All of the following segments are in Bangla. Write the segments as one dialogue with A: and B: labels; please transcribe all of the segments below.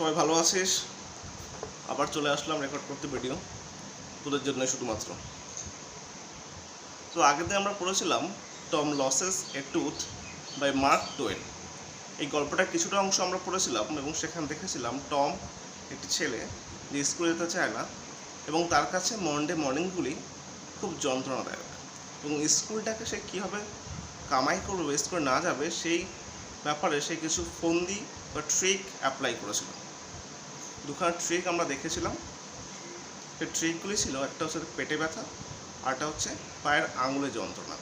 A: সবাই ভালো আছিস? আবার চলে আসলাম রেকর্ড করতে ভিডিও তোদের জন্য শুধুমাত্র। তো আগেতে আমরা পড়েছিলাম Tom loses a tooth by Mark Twain. এই গল্পটা কিছুটা অংশ আমরা পড়েছিলাম এবং সেখানে দেখেছিলাম টম একটি ছেলে যে স্কুলে যেতে চায় না এবং তার কাছে মন্ডে মর্নিংগুলি খুব যন্ত্রণাদায়ক এবং স্কুলটাকে সে কীভাবে কামাই করবে, স্কুলে না যাবে সেই ব্যাপারে সে কিছু ফন্দি বা ট্রিক অ্যাপ্লাই করেছিল। দুখানা ট্রিক আমরা দেখেছিলাম। সেই ট্রিকগুলি ছিল, একটা হচ্ছে পেটে ব্যথা, আরটা হচ্ছে পায়ের আঙুলে যন্ত্রণা।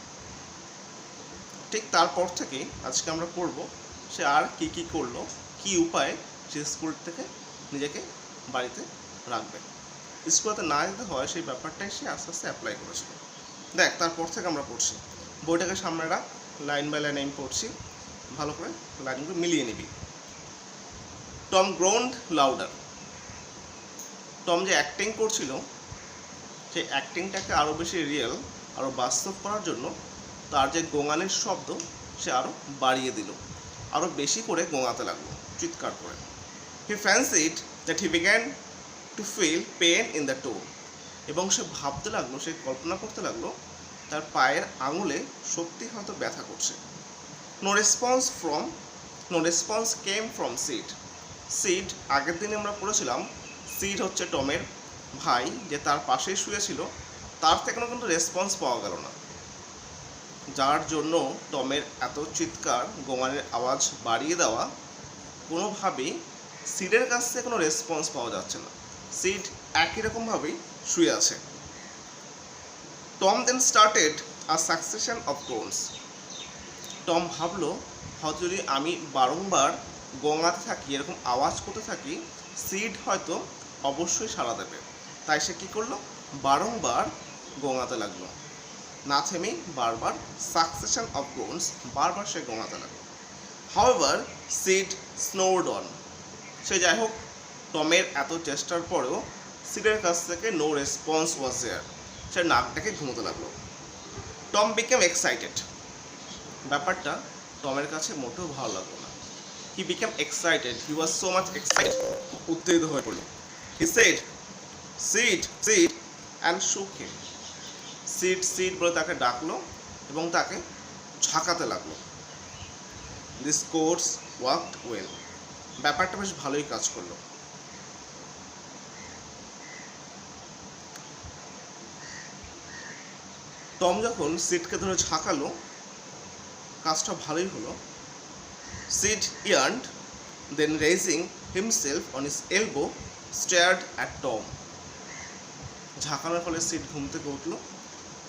A: ঠিক তারপর থেকেই আজকে আমরা পড়ব সে আর কি কি করলো, কি উপায়ে সে স্কুল থেকে নিজেকে বাড়িতে রাখবে, স্কুলেতে না যেতে হয় সেই ব্যাপারটাই সে আস্তে আস্তে অ্যাপ্লাই করেছিল। দেখ, তারপর থেকে আমরা পড়ছি, বইটাকে সামনে রাখ, লাইন বাই লাইন আমি পড়ছি, ভালো করে লাইনগুলো মিলিয়ে নিবি। Tom groaned louder. টম যে অ্যাক্টিং করছিল সেই অ্যাক্টিংটাকে আরও বেশি রিয়েল, আরও বাস্তব করার জন্য তার যে গোঙানির শব্দ সে আরও বাড়িয়ে দিল, আরও বেশি করে গোঙাতে লাগলো, চিৎকার করে। He fancied that he began to feel pain in the toe. এবং সে ভাবতে লাগলো, সে কল্পনা করতে লাগলো তার পায়ের আঙুলে সত্যি হয়তো ব্যথা করছে। No response came from Sid. Sid, আগের দিনে আমরা পড়েছিলাম সিড হচ্ছে টমের ভাই, যে তার পাশেই শুয়েছিল, তার থেকেও কিন্তু রেসপন্স পাওয়া গেল না, যার জন্য টমের এত চিৎকার, গোঙানির আওয়াজ বাড়িয়ে দেওয়া, কোনোভাবেই সিডের কাছ থেকে কোনো রেসপন্স পাওয়া যাচ্ছে না। সিড একই রকমভাবেই শুয়ে আছে। Tom then started a succession of groans. Tom ভাবলো হয়তো যদি আমি বারংবার গোঙাতে থাকি, এরকম আওয়াজ করতে থাকি, সিড হয়তো অবশ্যই সাড়া দেবে। তাই সে কী করলো, বারংবার গোঙাতে লাগলো, না থেমেই বারবার সাকসেশন অফ গ্রোনস, বারবার সে গোঙাতে লাগলো। However Sid snored on. সে যাই হোক, টমের এত চেষ্টার পরেও সিডের কাছ থেকে নো রেসপন্স ওয়াজ দেয়ার। সে নাকটাকে ঘুমোতে লাগলো। Tom became excited. ব্যাপারটা টমের কাছে মোটেও ভালো লাগলো না। He became excited, he was so much excited, উত্তেজিত হয়ে পড়ল। He said seed seed and শুক হিম। সিড সিড বলে তাকে ডাকলো এবং তাকে ঝাঁকাতে লাগলো। This course worked well. ব্যাপারটা বেশ ভালোই কাজ করলো। টম যখন সিডকে ধরে ঝাঁকালো, কাজটা ভালোই হলো। Sid yawned, then raising himself on his elbow stared at Tom. ঝাঁকানোর ফলে সিড ঘুম থেকে উঠল,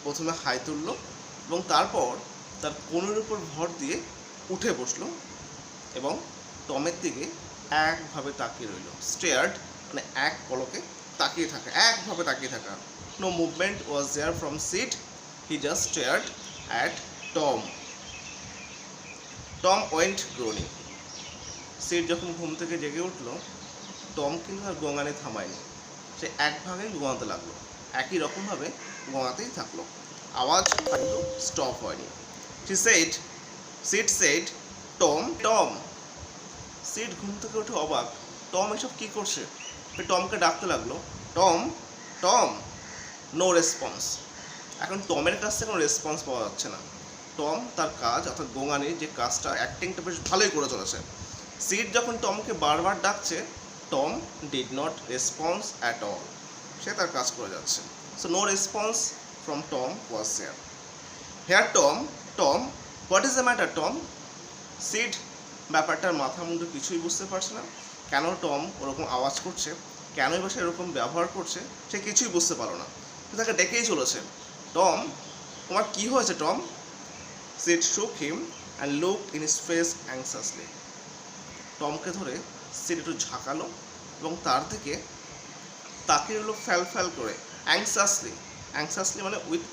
A: প্রথমে হাই তুলল এবং তারপর তার কোণের উপর ভর দিয়ে উঠে বসলো এবং টমের দিকে একভাবে তাকিয়ে রইল। স্টেয়ার্ড মানে এক পলকে তাকিয়ে থাকা, একভাবে তাকিয়ে থাকা। No movement was there from Sid, he just stared at Tom. Tom went groaning. Sid যখন ঘুম থেকে জেগে উঠল, টম কিন্তু আর গোঙানি থামায়নি, সে একভাবেই গোঙাতে লাগলো, একই রকমভাবে গোঙাতেই থাকলো, আওয়াজ কিন্তু স্টপ হয়নি। Sid said Tom Tom. Sid ঘুম থেকে উঠে অবাক, টম এসব কী করছে? টমকে ডাকতে লাগলো, টম টম। No response. এখন টমের কাছ থেকে কোনো রেসপন্স পাওয়া যাচ্ছে না। টম তার কাজ, অর্থাৎ গোঙানির যে কাজটা, অ্যাক্টিংটা বেশ ভালোই করে চলেছে। সিড যখন টমকে বারবার ডাকছে, Tom did not response at all. সে তার কাজ করে যাচ্ছে। So no response from Tom was there. Here Tom what is the matter Tom? Sid ব্যাপারটার মাথা মুন্ডু কিছুই বুঝতে পারছে না। কেন টম ওরকম আওয়াজ করছে, কেনই বা সে এরকম ব্যবহার করছে, সে কিছুই বুঝতে পারলো না। সে তাকে ডেকেই চলেছে, টম তোমার কী হয়েছে Tom? Seed shook him and looked in his face anxiously. টমকে ধরে সিড একটু ঝাঁকালো এবং তার দিকে তাকিয়ে রইল ফ্যাল ফ্যাল করে, অ্যাংসাসলি মানে উইথ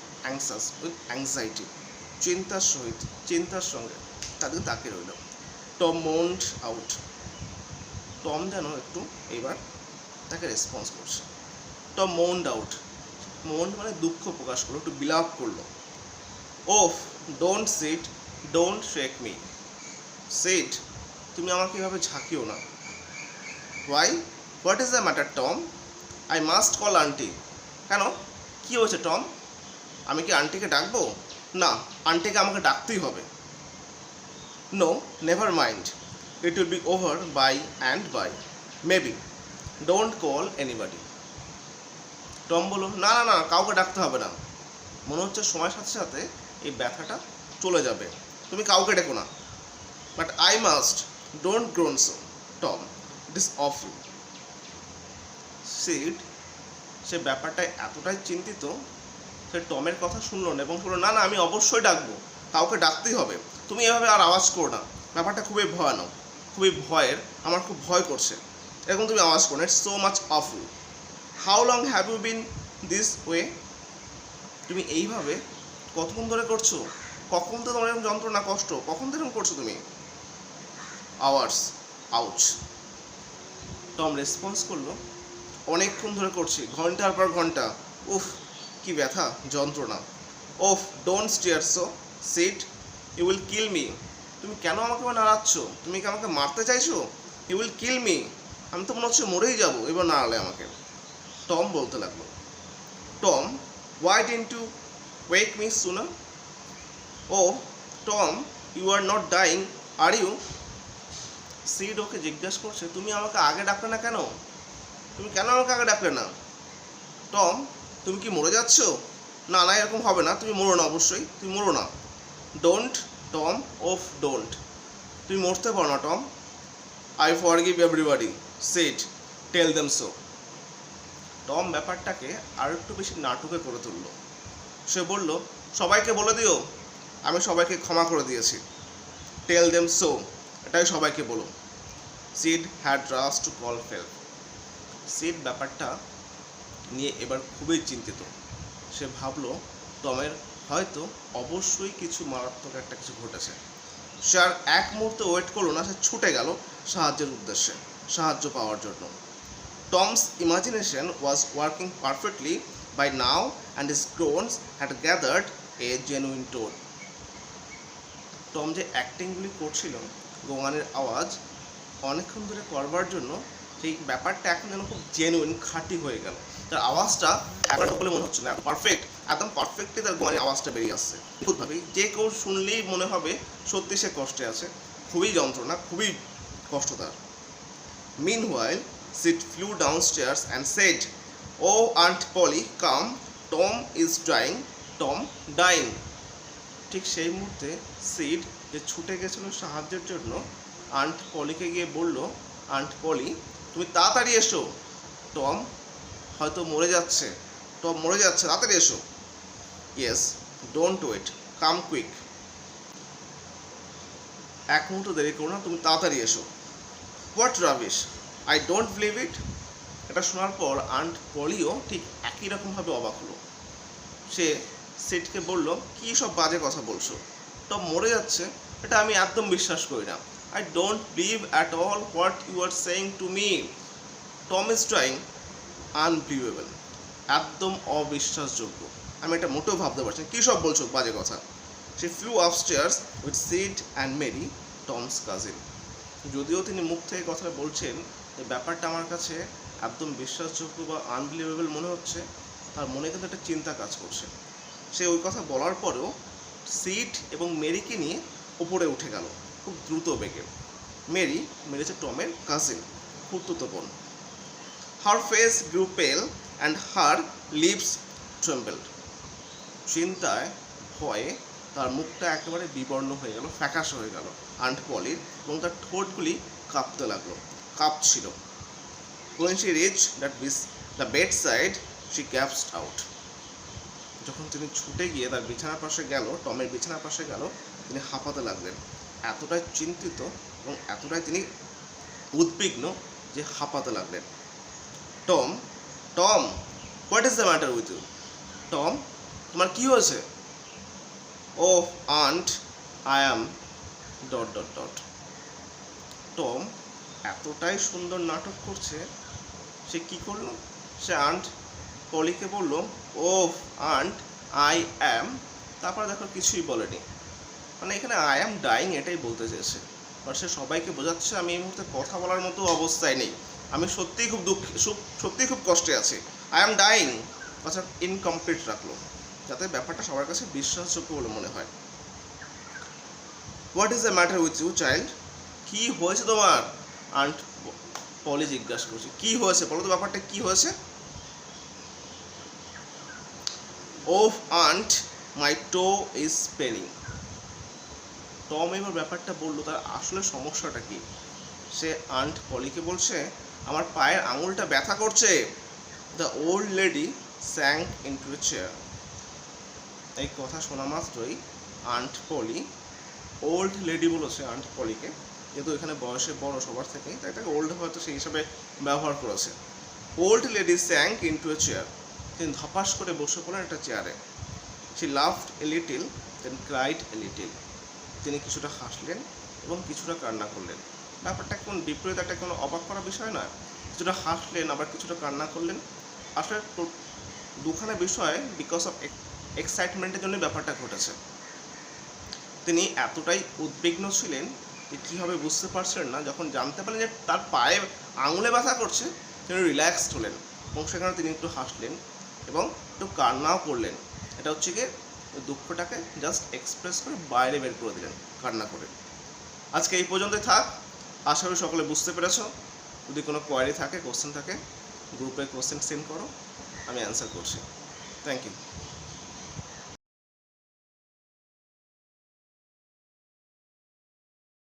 A: অ্যাংজাইটি, চিন্তার সঙ্গে তাদেরকে তাকিয়ে রইল। Tom মোন্ড out. টম যেন একটু এবার তাকে রেসপন্স করছে। টম মোন্ড আউট, মোন্ড মানে দুঃখ প্রকাশ করলো, একটু বিলাপ করলো। Oh don't Sid, don't shake me. Sid তুমি আমাকে এভাবে ঝাঁকিও না। Why, what is the matter Tom? I must call auntie. কেন, কী হয়েছে টম? আমি কি আন্টিকে ডাকবো? না, আন্টিকে আমাকে ডাকতেই হবে। No, never mind, it will be over by and by, maybe, don't call anybody. Tom বলল, না না না, কাউকে ডাকতে হবে না। মনে হচ্ছে সময়ের সাথে সাথে এই ব্যথাটা চলে যাবে, তুমি কাউকে ডেকো না। But I must, don't groan so Tom, it is awful. Sid সে ব্যাপারটায় এতটাই চিন্তিত, সে টমের কথা শুনলো না এবং বললো, না না, আমি অবশ্যই ডাকবো, কাউকে ডাকতেই হবে, তুমি এভাবে আর আওয়াজ করো না, ব্যাপারটা খুবই ভয়ানক, খুবই ভয়ের, আমার খুব ভয় করছে, এরকম তুমি আওয়াজ করো না, it's so much awful. How long have you been this way? তুমি এইভাবে কতক্ষণ ধরে করছো? কখন তো তোমার এরকম যন্ত্রণা, কষ্ট, কখন থেকে করছো তুমি? Hours, ouch. টম রেসপন্স করলো, অনেকক্ষণ ধরে করছি, ঘন্টার পর ঘন্টা। উফ, কি ব্যথা, যন্ত্রণা। Oh, don't stir so, Sid, you will kill me. তুমি কেন আমাকে নাড়াচ্ছ? তুমি কি আমাকে মারতে চাইছো? ইউ উইল কিল মি, আমি তো মনে হচ্ছে মরেই যাবো এবার নাড়ালে আমাকে। টম বলতে লাগলো, Tom, why didn't you wake me sooner? Oh, Tom, you are not dying, are you? Sid ওকে জিজ্ঞাসা করছে, তুমি আমাকে আগে ডাকলে না কেন? তুমি কেন আমাকে আগে ডাকলে না? টম, তুমি কি মরে যাচ্ছ? না না, এরকম হবে না, তুমি মরো না, অবশ্যই তুমি মরো না। ডোন্ট টম, ওফ ডোন্ট, তুমি মরতে পারো না Tom. I forgive everybody, Sid, tell them so. Tom ব্যাপারটাকে আর একটু বেশি নাটকে করে তুললো। সে বলল, সবাইকে বলে দিও আমি সবাইকে ক্ষমা করে দিয়েছি। টেল দেম সো, এটাই সবাইকে বলো। Seed had rush to call help. Seed ব্যাপারটা নিয়ে এবার খুবই চিন্তিত। সে ভাবলো টমের হয়তো অবশ্যই কিছু মারাত্মক একটা কিছু ঘটেছে। সে আর এক মুহূর্তে ওয়েট করলো না, সে ছুটে গেল সাহায্যের উদ্দেশ্যে, সাহায্য পাওয়ার জন্য। Tom's imagination was working perfectly by now and his groans had gathered a genuine tone. Tom যে অ্যাক্টিংগুলি করছিল, গোঙানের আওয়াজ অনেকক্ষণ ধরে করবার জন্য, সেই ব্যাপারটা এখন যেন খুব জেনুইন, খাঁটি হয়ে গেল। তার আওয়াজটা এখন বলে মনে হচ্ছে না, পারফেক্ট, একদম পারফেক্টলি তার গোঙানের আওয়াজটা বেরিয়ে আসছে। নিখুঁতভাবেই, যে কেউ শুনলেই মনে হবে সত্যি সে কষ্টে আছে, খুবই যন্ত্রণা, খুবই কষ্ট তার। Meanwhile, Sid flew downstairs and said, "Oh, Aunt Polly, come. Tom is dying. Tom dying." ঠিক সেই মুহূর্তে সিড যে ছুটে গেছিল সাহায্যের জন্য, আন্ট পলিকে গিয়ে বলল, আন্ট পলি, তুমি তাড়াতাড়ি এসো, টম হয়তো মরে যাচ্ছে, টম মরে যাচ্ছে, তাড়াতাড়ি এসো। Yes, don't wait, come quick. এক মুহূর্ত দেরি করো না, তুমি তাড়াতাড়ি এসো। What rubbish, I don't believe it. এটা শোনার পর আন্ট পলিও ঠিক একই রকমভাবে অবাক হলো। সে সিডকে বলল, কী সব বাজে কথা বলছো, টম মরে যাচ্ছে, এটা আমি একদম বিশ্বাস করি না। I don't believe at all what you are saying to me. Tom is dying, unbelievable, একদম অবিশ্বাসযোগ্য, আমি এটা মোটেও ভাবতে পারছি না, কী সব বলছো বাজে কথা। সে flew upstairs with Sid and Mary, Tom's cousin. যদিও তিনি মুখ থেকে কথা বলছেন, এই ব্যাপারটা আমার কাছে একদম বিশ্বাসযোগ্য বা আনবিলিভেবল মনে হচ্ছে, তার মনে কিন্তু একটা চিন্তা কাজ করছে। সে ওই কথা বলার পরেও সিড এবং মেরিকে নিয়ে উপরে উঠে গেল খুব দ্রুত বেগে। মেরি হচ্ছে টমের কাজিন, খুড়তুতো বোন। হার ফেস গ্রু পেল অ্যান্ড হার লিপস ট্রেম্বলড। চিন্তায়, ভয়ে তার মুখটা একেবারে বিবর্ণ হয়ে গেল, ফ্যাকাশে হয়ে গেল আন্ট পলির, এবং তার ঠোঁটগুলি কাঁপতে লাগলো, কাঁপছিল। When she reached the bedside, she gasped out. যখন তিনি ছুটে গিয়ে তার বিছানার পাশে গেল, টমের বিছানার পাশে গেল, তিনি হাঁপাতে লাগলেন। এতটাই চিন্তিত এবং এতটাই তিনি উদ্বিগ্ন যে হাঁপাতে লাগলেন। Tom, Tom, what is the matter with you? Tom, তোমার কী হয়েছে? Oh aunt, I am ... Tom এতটাই সুন্দর নাটক করছে, সে কি করলো, সে আন্ট পলিকে বলল, ও আন্ট, আই অ্যাম, তারপর দেখো কিছুই বলেনি, মানে এখানে আই অ্যাম ডাইং এটাই বলতে চেয়েছে। আর সে সবাইকে বোঝাচ্ছে আমি এই মুহূর্তে কথা বলার মতো অবস্থায় নেই, আমি সত্যিই খুব সত্যিই খুব কষ্টে আছি, আই অ্যাম ডাইং, কথা ইনকমপ্লিট রাখলো যাতে ব্যাপারটা সবার কাছে বিশ্বাসযোগ্য বলে মনে হয়। What is the matter with you child? কী হয়েছে তোমার? আন্ট পলি জিজ্ঞাসা করছে, কী হয়েছে বলো তো, ব্যাপারটা কী হয়েছে? Oh aunt, my toe is paining. Tom এবার ব্যাপারটা বললো তার আসলে সমস্যাটা কি। সে আন্ট পলিকে বলছে, আমার পায়ের আঙুলটা ব্যথা করছে। The old lady sank into a chair. এই কথা শোনা মাত্রই আন্ট পলি, ওল্ড লেডি বলেছে আন্ট পলিকে, যেহেতু এখানে বয়সে বড় সবার থেকেই, তাই তাকে ওল্ড হয়তো সেই হিসাবে ব্যবহার করেছে। Old lady sank into a chair. তিনি ধপাস করে বসে পড়লেন একটা চেয়ারে। She laughed a little then cried a little. তিনি কিছুটা হাসলেন এবং কিছুটা কান্না করলেন। ব্যাপারটা কোন বিপরীত, একটা কোনো অবাক করা বিষয় নয়। কিছুটা হাসলেন আবার কিছুটা কান্না করলেন। আসলে দুখানা বিষয় বিকজ অফ এক্সাইটমেন্টের জন্য ব্যাপারটা ঘটেছে। তিনি এতটাই উদ্বিগ্ন ছিলেন যে কীভাবে বুঝতে পারছিলেন না। যখন জানতে পারলেন যে তার পায়ে আঙুলে ব্যথা করছে, তিনি রিল্যাক্সড হলেন এবং সেখানে তিনি একটু হাসলেন এবং একটু কান্নাও করলেন। এটা হচ্ছে গিয়ে দুঃখটাকে জাস্ট এক্সপ্রেস করে বাইরে বের করে দিলেন কান্না করে। আজকে এই পর্যন্তই থাক। আশা করি সকলে বুঝতে পেরেছ। যদি কোনো কোয়ারি থাকে, কোশ্চেন থাকে, গ্রুপে কোশ্চেন সেন্ড করো, আমি অ্যান্সার করছি। Thank you.